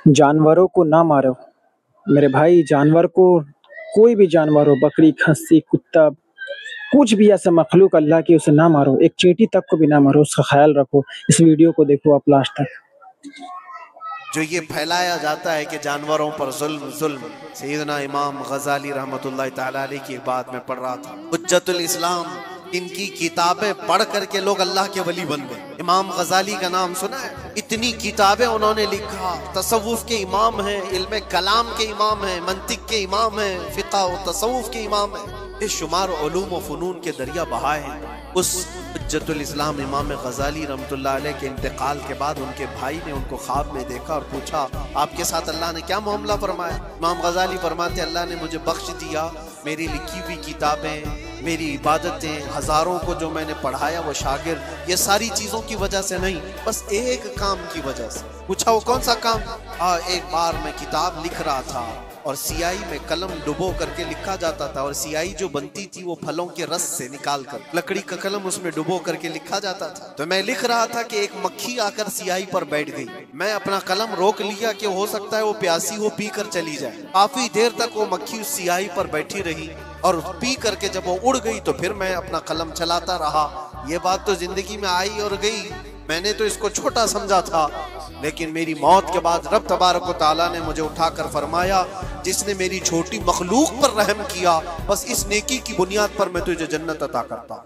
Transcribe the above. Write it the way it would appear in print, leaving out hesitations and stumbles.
जानवरों को ना मारो मेरे भाई। जानवर को, कोई भी जानवर हो, बकरी, खस्सी, कुत्ता, कुछ भी ऐसा मखलूक अल्लाह की, उसे ना मारो। एक चींटी तक को भी ना मारो, उसका ख्याल रखो। इस वीडियो को देखो आप लास्ट तक। जो ये फैलाया जाता है कि जानवरों पर जुल्म जुल्म, सैयदना इमाम गजाली रहमतुल्लाह तआला अलैह की एक बात में पढ़ रहा था, हुज्जतुल इस्लाम, इनकी किताबें पढ़ करके लोग अल्लाह के वली बन गए। इमाम गजाली का नाम सुना है? इतनी किताबें उन्होंने लिखा, तसव्वुफ के इमाम हैं, इल्म कलाम के इमाम हैं, मंतिक के इमाम हैं, फिक़ह और तसव्वुफ के इमाम हैं, बेशुमार उलूम व फ़ुनून के दरिया बहाए हैं। उस हुज्जतुल इस्लाम इमाम गजाली रहमतुल्लाह अलैह के इंतकाल के बाद उनके भाई ने उनको ख्वाब में देखा और पूछा, आपके साथ अल्लाह ने क्या मामला फरमाया? इमाम गजाली फरमाते, अल्लाह ने मुझे बख्श दिया, मेरी लिखी हुई किताबें, मेरी इबादतें, हज़ारों को जो मैंने पढ़ाया वो शागिर्द, ये सारी चीज़ों की वजह से नहीं, बस एक काम की वजह से। पूछा वो कौन सा काम? एक बार मैं किताब लिख रहा था और सियाही में कलम डुबो करके लिखा जाता था, और सियाही जो बनती थी वो फलों के रस से निकाल कर, लकड़ी का कलम उसमें डुबो करके लिखा जाता था। तो मैं लिख रहा था कि एक मक्खी आकर सियाही पर बैठ गई। मैं अपना कलम रोक लिया कि हो सकता है वो प्यासी हो, पी कर चली जाए। काफी देर तक वो मक्खी उस सियाही पर बैठी रही और पी करके जब वो उड़ गई तो फिर मैं अपना कलम चलाता रहा। ये बात तो जिंदगी में आई और गई, मैंने तो इसको छोटा समझा था, लेकिन मेरी मौत के बाद रब तबारक व तआला ने मुझे उठाकर फरमाया, जिसने मेरी छोटी मखलूक पर रहम किया, बस इस नेकी की बुनियाद पर मैं तुझे जन्नत अता करता हूं।